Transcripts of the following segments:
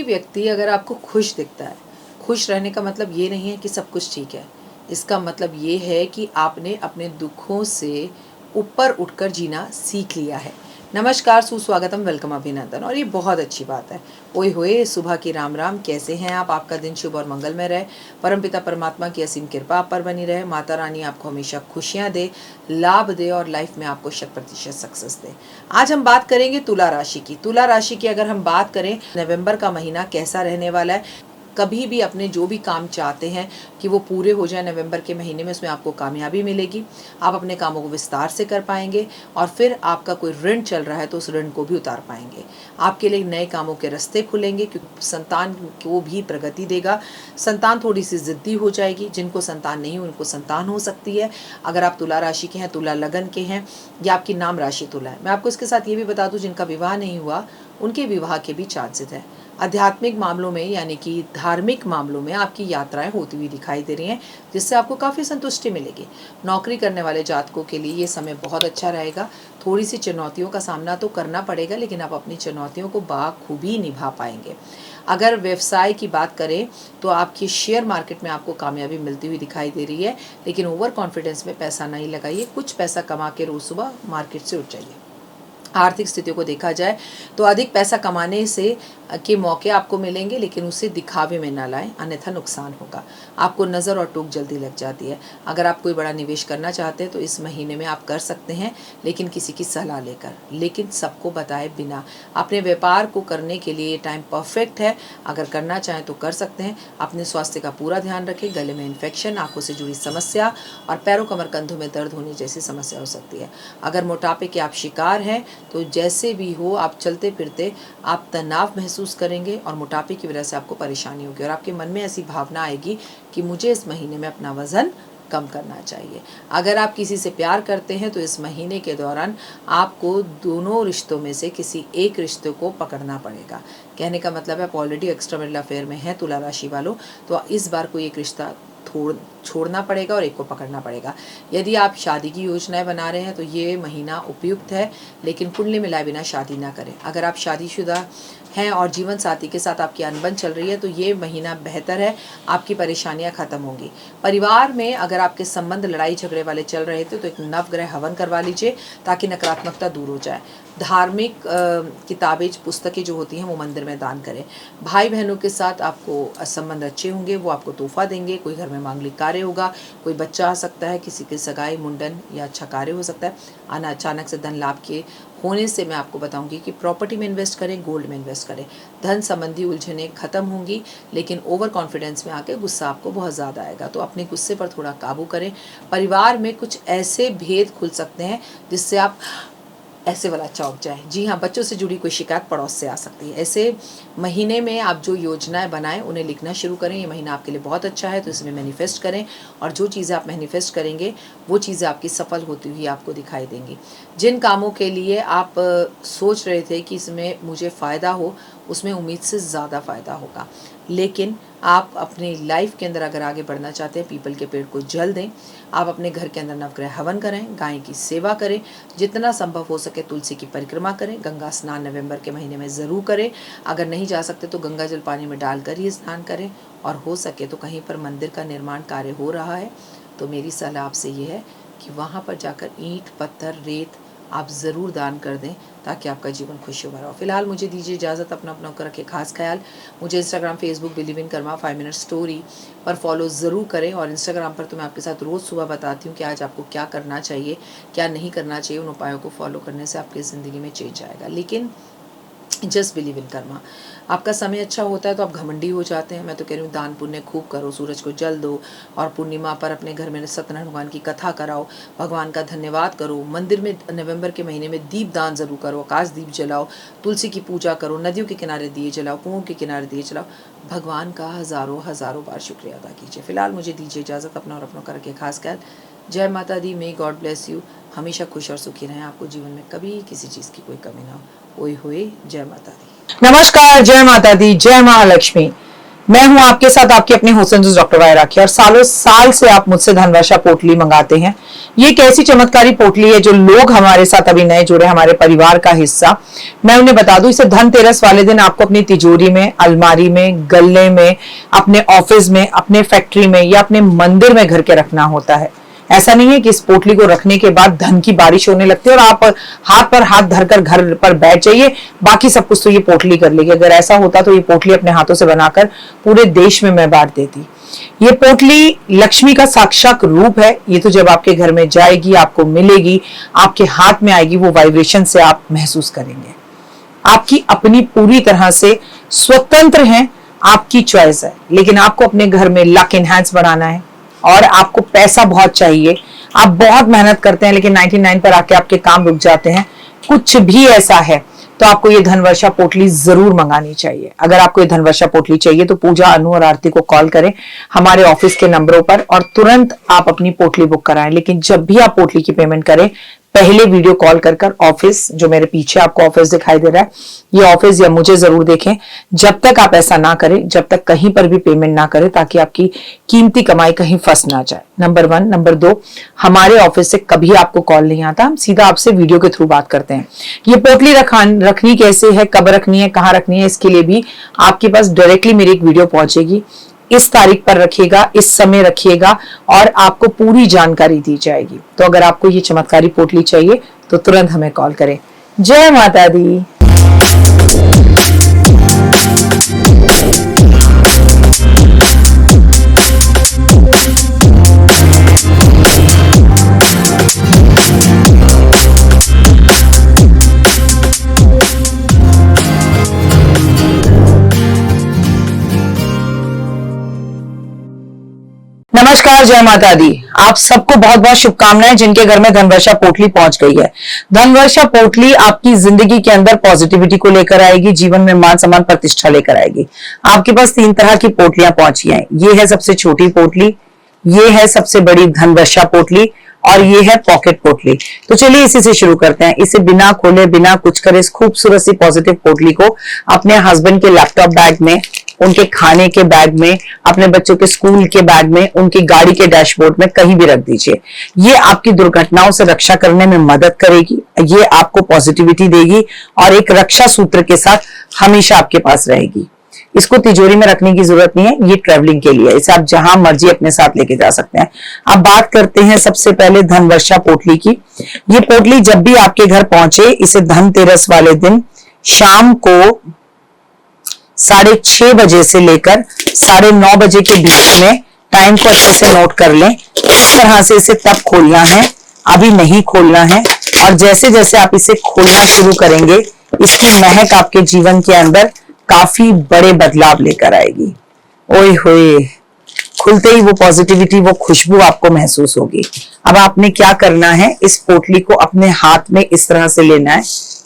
कोई व्यक्ति अगर आपको खुश दिखता है, खुश रहने का मतलब ये नहीं है कि सब कुछ ठीक है। इसका मतलब ये है कि आपने अपने दुखों से ऊपर उठकर जीना सीख लिया है। नमस्कार, सुस्वागतम, वेलकम, अभिनंदन। और ये बहुत अच्छी बात है। ओए होए, सुबह की राम राम। कैसे हैं आप? आपका दिन शुभ और मंगलमय रहे। परमपिता परमात्मा की असीम कृपा आप पर बनी रहे। माता रानी आपको हमेशा खुशियां दे, लाभ दे और लाइफ में आपको 100% सक्सेस दे। आज हम बात करेंगे तुला राशि की। तुला राशि की अगर हम बात करें, नवंबर का महीना कैसा रहने वाला है। कभी भी अपने जो भी काम चाहते हैं कि वो पूरे हो जाए नवंबर के महीने में, उसमें आपको कामयाबी मिलेगी। आप अपने कामों को विस्तार से कर पाएंगे और फिर आपका कोई ऋण चल रहा है तो उस ऋण को भी उतार पाएंगे। आपके लिए नए कामों के रास्ते खुलेंगे, क्योंकि संतान को भी प्रगति देगा। संतान थोड़ी सी जिद्दी हो जाएगी। जिनको संतान नहीं उनको संतान हो सकती है। अगर आप तुला राशि के हैं, तुला लगन के हैं या आपकी नाम राशि तुला है। मैं आपको इसके साथ ये भी बता दूं, जिनका विवाह नहीं हुआ उनके विवाह के भी चांसेस है। आध्यात्मिक मामलों में यानी कि धार्मिक मामलों में आपकी यात्राएं होती हुई दिखाई दे रही हैं, जिससे आपको काफ़ी संतुष्टि मिलेगी। नौकरी करने वाले जातकों के लिए ये समय बहुत अच्छा रहेगा। थोड़ी सी चुनौतियों का सामना तो करना पड़ेगा, लेकिन आप अपनी चुनौतियों को बाखूबी निभा पाएंगे। अगर व्यवसाय की बात करें तो आपकी शेयर मार्केट में आपको कामयाबी मिलती हुई दिखाई दे रही है, लेकिन ओवर कॉन्फिडेंस में पैसा नहीं लगाइए। कुछ पैसा कमा के रोज सुबह मार्केट से उठ जाइए। आर्थिक स्थितियों को देखा जाए तो अधिक पैसा कमाने से के मौके आपको मिलेंगे, लेकिन उसे दिखावे में ना लाएं, अन्यथा नुकसान होगा। आपको नज़र और टूक जल्दी लग जाती है। अगर आप कोई बड़ा निवेश करना चाहते हैं तो इस महीने में आप कर सकते हैं, लेकिन किसी की सलाह लेकर, लेकिन सबको बताए बिना। अपने व्यापार को करने के लिए ये टाइम परफेक्ट है। अगर करना चाहें तो कर सकते हैं। अपने स्वास्थ्य का पूरा ध्यान रखें। गले में इन्फेक्शन, आंखों से जुड़ी समस्या और पैरों कमर कंधों में दर्द होने जैसी समस्या हो सकती है। अगर मोटापे के आप शिकार हैं तो जैसे भी हो, आप चलते फिरते आप तनाव महसूस करेंगे और मोटापे की वजह से आपको परेशानी होगी और आपके मन में ऐसी भावना आएगी कि मुझे इस महीने में अपना वजन कम करना चाहिए। अगर आप किसी से प्यार करते हैं तो इस महीने के दौरान आपको दोनों रिश्तों में से किसी एक रिश्ते को पकड़ना पड़ेगा। कहने का मतलब है, आप ऑलरेडी एक्स्ट्रा मैरिटल अफेयर में हैं तुला राशि वालों, तो इस बार कोई एक रिश्ता छोड़ना पड़ेगा और एक को पकड़ना पड़ेगा। यदि आप शादी की योजनाएं बना रहे हैं तो ये महीना उपयुक्त है, लेकिन कुंडली मिलाए बिना शादी ना करें। अगर आप शादीशुदा हैं और जीवन साथी के साथ आपकी अनबन चल रही है तो ये महीना बेहतर है, आपकी परेशानियां खत्म होंगी। परिवार में अगर आपके संबंध लड़ाई झगड़े वाले चल रहे थे तो एक नवग्रह हवन करवा लीजिए, ताकि नकारात्मकता दूर हो जाए। धार्मिक किताबें, पुस्तकें जो होती हैं वो मंदिर में दान करें। भाई बहनों के साथ आपको संबंध अच्छे होंगे, वो आपको तोहफा देंगे। कोई घर में मांगलिक कार्य होगा, कोई बच्चा आ सकता है, किसी के सगाई, मुंडन या अच्छा कार्य हो सकता है। अचानक से धन लाभ के होने से मैं आपको बताऊंगी कि प्रॉपर्टी में इन्वेस्ट करें, गोल्ड में इन्वेस्ट करें। धन संबंधी उलझनें खत्म होंगी, लेकिन ओवर कॉन्फिडेंस में आके गुस्सा आपको बहुत ज़्यादा आएगा, तो अपने गुस्से पर थोड़ा काबू करें। परिवार में कुछ ऐसे भेद खुल सकते हैं जिससे आप ऐसे वाला चौंक जाए। जी हाँ, बच्चों से जुड़ी कोई शिकायत पड़ोस से आ सकती है। ऐसे महीने में आप जो योजनाएं बनाएं उन्हें लिखना शुरू करें। ये महीना आपके लिए बहुत अच्छा है, तो इसमें मैनिफेस्ट करें और जो चीज़ें आप मैनिफेस्ट करेंगे वो चीज़ें आपकी सफल होती हुई आपको दिखाई देंगी। जिन कामों के लिए आप सोच रहे थे कि इसमें मुझे फ़ायदा हो, उसमें उम्मीद से ज़्यादा फ़ायदा होगा। लेकिन आप अपनी लाइफ के अंदर अगर आगे बढ़ना चाहते हैं, पीपल के पेड़ को जल दें। आप अपने घर के अंदर नवग्रह हवन करें, गाय की सेवा करें, जितना संभव हो सके तुलसी की परिक्रमा करें। गंगा स्नान नवंबर के महीने में ज़रूर करें। अगर नहीं जा सकते तो गंगा जल पानी में डालकर ही स्नान करें, और हो सके तो कहीं पर मंदिर का निर्माण कार्य हो रहा है तो मेरी सलाह आपसे ये है कि वहाँ पर जाकर ईंट, पत्थर, रेत आप ज़रूर दान कर दें, ताकि आपका जीवन खुशियों भरा हो। फिलहाल मुझे दीजिए इजाज़त। अपना अपना कर रखे खास ख्याल। मुझे Instagram, Facebook, believe in Karma 5 minute story पर फॉलो ज़रूर करें। और इंस्टाग्राम पर तो मैं आपके साथ रोज़ सुबह बताती हूँ कि आज आपको क्या करना चाहिए, क्या नहीं करना चाहिए। उन उपायों को फॉलो करने से आपकी ज़िंदगी में चेंज आएगा। लेकिन जस्ट बिलीव इन कर्मा। आपका समय अच्छा होता है तो आप घमंडी हो जाते हैं। मैं तो कह रही हूँ, दान पुण्य खूब करो, सूरज को जल दो और पूर्णिमा पर अपने घर में सत्यनारायण भगवान की कथा कराओ, भगवान का धन्यवाद करो। मंदिर में नवंबर के महीने में दीप दान जरूर करो, आकाश दीप जलाओ, तुलसी की पूजा करो, नदियों के किनारे दिए जलाओ, कुओं के किनारे दिए जलाओ। भगवान का हज़ारों हज़ारों बार शुक्रिया अदा कीजिए। फिलहाल मुझे दीजिए इजाज़त। अपना और अपनों करके खास ख्याल। जय माता दी। May God bless you. हमेशा खुश और सुखी रहें। आपको जीवन में कभी किसी चीज़ की कोई कमी ना हो। ओए होए, जय माता दी। नमस्कार, जय माता दी, जय महालक्ष्मी। मैं हूं आपके साथ आपकी अपनी हुसैन डॉक्टर वाहिरा राखी, और सालों साल से आप मुझसे धनवर्षा पोटली मंगाते हैं। ये एक ऐसी चमत्कारी पोटली है जो लोग हमारे साथ अभी नए जुड़े, हमारे परिवार का हिस्सा, मैं उन्हें बता दूं, इसे धनतेरस वाले दिन आपको अपनी तिजोरी में, अलमारी में, गल्ले में, अपने ऑफिस में, अपने फैक्ट्री में या अपने मंदिर में घर के रखना होता है। ऐसा नहीं है कि इस पोटली को रखने के बाद धन की बारिश होने लगती है और आप हाथ पर हाथ धरकर घर पर बैठ जाइए, बाकी सब कुछ तो ये पोटली कर लेगी। अगर ऐसा होता तो ये पोटली अपने हाथों से बनाकर पूरे देश में मैं बांट देती। ये पोटली लक्ष्मी का साक्षात रूप है। ये तो जब आपके घर में जाएगी, आपको मिलेगी, आपके हाथ में आएगी, वो वाइब्रेशन से आप महसूस करेंगे। आपकी अपनी पूरी तरह से स्वतंत्र है, आपकी चॉइस है, लेकिन आपको अपने घर में लक एनहांस बढ़ाना है और आपको पैसा बहुत चाहिए। आप बहुत मेहनत करते हैं लेकिन 99 पर आके आपके काम रुक जाते हैं। कुछ भी ऐसा है तो आपको ये धनवर्षा पोटली जरूर मंगानी चाहिए। अगर आपको ये धनवर्षा पोटली चाहिए तो पूजा, अनु और आरती को कॉल करें हमारे ऑफिस के नंबरों पर और तुरंत आप अपनी पोटली बुक कराएं। लेकिन जब भी आप पोटली की पेमेंट करें, पहले वीडियो कॉल कर ऑफिस, जो मेरे पीछे आपको ऑफिस दिखाई दे रहा है, ये ऑफिस या मुझे जरूर देखें। जब तक आप ऐसा ना करें, जब तक कहीं पर भी पेमेंट ना करें, ताकि आपकी कीमती कमाई कहीं फंस ना जाए। नंबर 1। नंबर 2, हमारे ऑफिस से कभी आपको कॉल नहीं आता, हम सीधा आपसे वीडियो के थ्रू बात करते हैं। ये पोटली रखनी कैसे है, कब रखनी है, कहाँ रखनी है, इसके लिए भी आपके पास डायरेक्टली मेरी एक वीडियो पहुंचेगी। इस तारीख पर रखिएगा, इस समय रखिएगा और आपको पूरी जानकारी दी जाएगी। तो अगर आपको ये चमत्कारी पोटली चाहिए तो तुरंत हमें कॉल करें। जय माता दी। नमस्कार, जय माता दी। आप सबको बहुत बहुत शुभकामनाएं जिनके घर में धनवर्षा पोटली पहुंच गई है। धनवर्षा पोटली आपकी जिंदगी के अंदर पॉजिटिविटी को लेकर आएगी, जीवन में मान सम्मान प्रतिष्ठा लेकर आएगी। आपके पास 3 तरह की पोटलियां पहुंची हैं। ये है सबसे छोटी पोटली, ये है सबसे बड़ी धनवर्षा पोटली और ये है पॉकेट पोटली। तो चलिए इसी से शुरू करते हैं। इसे बिना खोले, बिना कुछ करे, इस खूबसूरत सी पॉजिटिव पोटली को अपने हस्बैंड के लैपटॉप बैग में, उनके खाने के बैग में, अपने बच्चों के स्कूल के बैग में, उनकी गाड़ी के डैशबोर्ड में कहीं भी रख दीजिए। ये आपकी दुर्घटनाओं से रक्षा करने में मदद करेगी, ये आपको पॉजिटिविटी देगी और एक रक्षा सूत्र के साथ हमेशा आपके पास रहेगी। इसको तिजोरी में रखने की जरूरत नहीं है, ये ट्रेवलिंग के लिए, इसे आप जहां मर्जी अपने साथ लेके जा सकते हैं। अब बात करते हैं सबसे पहले धनवर्षा पोटली की। ये पोटली जब भी आपके घर पहुंचे, इसे धनतेरस वाले दिन शाम को 6:30 बजे से लेकर 9:30 बजे के बीच में, टाइम को अच्छे से नोट कर लें। इस तरह से इसे तब खोलना है, अभी नहीं खोलना है। और जैसे जैसे आप इसे खोलना शुरू करेंगे, इसकी महक आपके जीवन के अंदर काफी बड़े बदलाव लेकर आएगी। ओए होए, खुलते ही वो पॉजिटिविटी, वो खुशबू आपको महसूस होगी। अब आपने क्या करना है, इस पोटली को अपने हाथ में इस तरह से लेना है।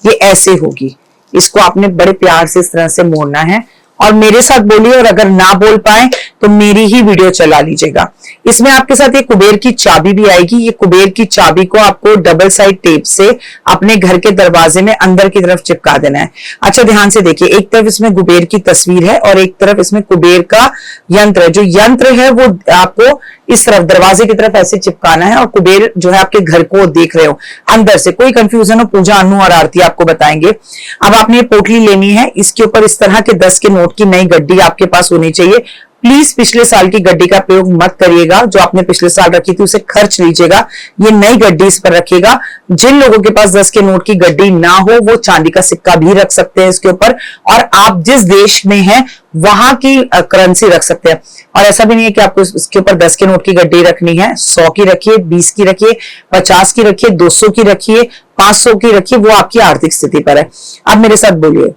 ये ऐसे होगी, इसको आपने बड़े प्यार से इस तरह से मोड़ना है और मेरे साथ बोलिए, और अगर ना बोल पाए तो मेरी ही वीडियो चला लीजिएगा। इसमें आपके साथ एक कुबेर की चाबी भी आएगी। ये कुबेर की चाबी को आपको डबल साइड टेप से अपने घर के दरवाजे में अंदर की तरफ चिपका देना है। अच्छा ध्यान से देखिए, एक तरफ इसमें कुबेर की तस्वीर है और एक तरफ इसमें कुबेर का यंत्र है। जो यंत्र है वो आपको इस तरफ दरवाजे की तरफ ऐसे चिपकाना है और कुबेर जो है आपके घर को देख रहे हो अंदर से। कोई कंफ्यूजन हो, पूजा, अनु और आरती आपको बताएंगे। अब आपने ये पोटली लेनी है, इसके ऊपर इस तरह के 10 के नोट की नई गड्डी आपके पास होनी चाहिए। प्लीज पिछले साल की गड्डी का प्रयोग मत करिएगा, जो आपने पिछले साल रखी थी उसे खर्च लीजिएगा। ये नई गड्डी इस पर रखिएगा। जिन लोगों के पास 10 के नोट की गड्डी ना हो वो चांदी का सिक्का भी रख सकते हैं इसके ऊपर, और आप जिस देश में हैं वहां की करेंसी रख सकते हैं। और ऐसा भी नहीं है कि आपको इसके ऊपर 10 के नोट की गड्डी रखनी है। 100 की रखिए, 20 की रखिए, 50 की रखिए, 200 की रखिए, 500 की रखिए, वो आपकी आर्थिक स्थिति पर है। अब मेरे साथ बोलिए,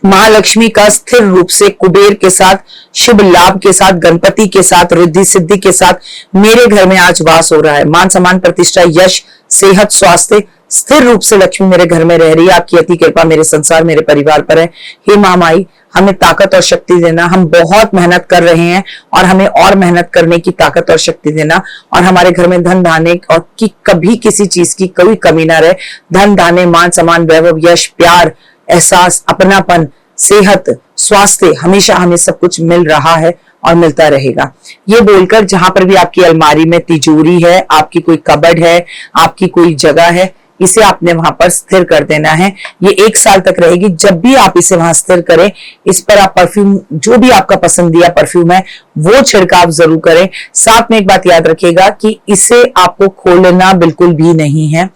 महालक्ष्मी का स्थिर रूप से कुबेर के साथ, शुभ लाभ के साथ, गणपति के साथ, रिद्धि सिद्धि के साथ मेरे घर में आज वास हो रहा है। मान सम्मान प्रतिष्ठा, यश, सेहत, स्वास्थ्य, स्थिर रूप से लक्ष्मी मेरे घर में रह रही है। आपकी अति कृपा मेरे संसार, मेरे परिवार पर है। हे महामाई, हमें ताकत और शक्ति देना। हम बहुत मेहनत कर रहे हैं और हमें और मेहनत करने की ताकत और शक्ति देना, और हमारे घर में धन धाने और की कभी किसी चीज की कोई कमी ना रहे। धन धाने, मान सम्मान, वैभव, यश, प्यार, एहसास, अपनापन, सेहत, स्वास्थ्य, हमेशा हमें सब कुछ मिल रहा है और मिलता रहेगा। ये बोलकर जहां पर भी आपकी अलमारी में तिजोरी है, आपकी कोई कबर्ड है, आपकी कोई जगह है, इसे आपने वहां पर स्थिर कर देना है। ये 1 साल तक रहेगी। जब भी आप इसे वहां स्थिर करें, इस पर आप परफ्यूम, जो भी आपका पसंदीदा परफ्यूम है वो छिड़काव जरूर करें। साथ में एक बात याद रखिएगा कि इसे आपको खोलना बिल्कुल भी नहीं है।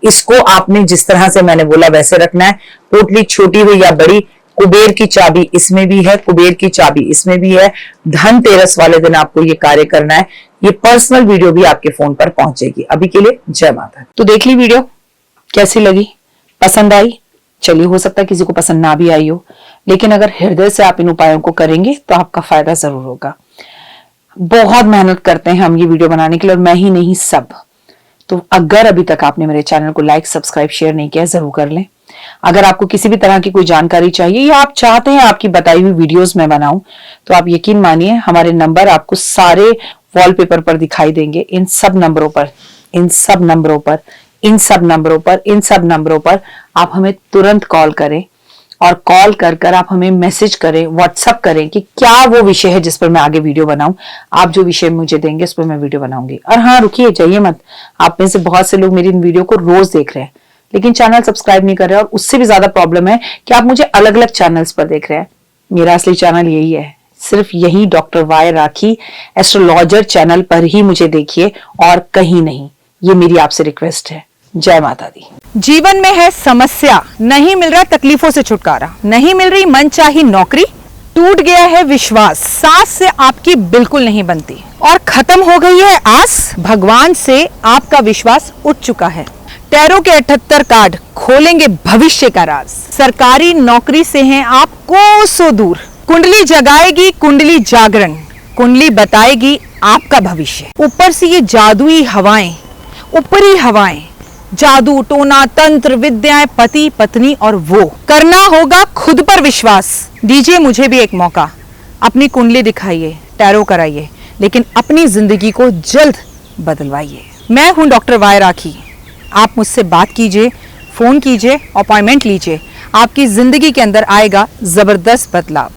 इसको आपने जिस तरह से मैंने बोला वैसे रखना है। पोटली छोटी हो या बड़ी, कुबेर की चाबी इसमें भी है, कुबेर की चाबी इसमें भी है। धनतेरस वाले दिन आपको ये कार्य करना है। ये पर्सनल वीडियो भी आपके फोन पर पहुंचेगी। अभी के लिए जय माता। तो देख ली वीडियो, कैसी लगी, पसंद आई? चलिए, हो सकता है किसी को पसंद ना भी आई हो, लेकिन अगर हृदय से आप इन उपायों को करेंगे तो आपका फायदा जरूर होगा। बहुत मेहनत करते हैं हम ये वीडियो बनाने के लिए, और मैं ही नहीं, सब। तो अगर अभी तक आपने मेरे चैनल को लाइक, सब्सक्राइब, शेयर नहीं किया, जरूर कर लें। अगर आपको किसी भी तरह की कोई जानकारी चाहिए या आप चाहते हैं आपकी बताई हुई वीडियोस में बनाऊं, तो आप यकीन मानिए हमारे नंबर आपको सारे वॉलपेपर पर दिखाई देंगे। इन सब नंबरों पर आप हमें तुरंत कॉल करें, और कॉल कर आप हमें मैसेज करें, व्हाट्सएप करें कि क्या वो विषय है जिस पर मैं आगे वीडियो बनाऊं। आप जो विषय मुझे देंगे उस पर मैं वीडियो बनाऊंगी। और हाँ, रुकिए, जाइए मत। आप में से बहुत से लोग मेरी इन वीडियो को रोज देख रहे हैं, लेकिन चैनल सब्सक्राइब नहीं कर रहे, और उससे भी ज्यादा प्रॉब्लम है कि आप मुझे अलग अलग चैनल्स पर देख रहे हैं। मेरा असली चैनल यही है, सिर्फ यही डॉक्टर वाई राखी एस्ट्रोलॉजर चैनल पर ही मुझे देखिए, और कहीं नहीं। ये मेरी आपसे रिक्वेस्ट है। जय माता दी। जीवन में है समस्या, नहीं मिल रहा तकलीफों से छुटकारा, नहीं मिल रही मनचाही नौकरी, टूट गया है विश्वास, सास से आपकी बिल्कुल नहीं बनती, और खत्म हो गई है आस, भगवान से आपका विश्वास उठ चुका है। टैरो के 78 कार्ड खोलेंगे भविष्य का राज। सरकारी नौकरी से हैं आप कोसों दूर, कुंडली जगाएगी कुंडली जागरण, कुंडली बताएगी आपका भविष्य। ऊपर से ये जादुई हवाएं, ऊपरी हवाएं, जादू टोना तंत्र विद्याएं, पति पत्नी और वो, करना होगा खुद पर विश्वास। दीजिए मुझे भी एक मौका, अपनी कुंडली दिखाइए, टैरो कराइए, लेकिन अपनी जिंदगी को जल्द बदलवाइए। मैं हूं डॉक्टर वाई राखी। आप मुझसे बात कीजिए, फोन कीजिए, अपॉइंटमेंट लीजिए, आपकी जिंदगी के अंदर आएगा जबरदस्त बदलाव।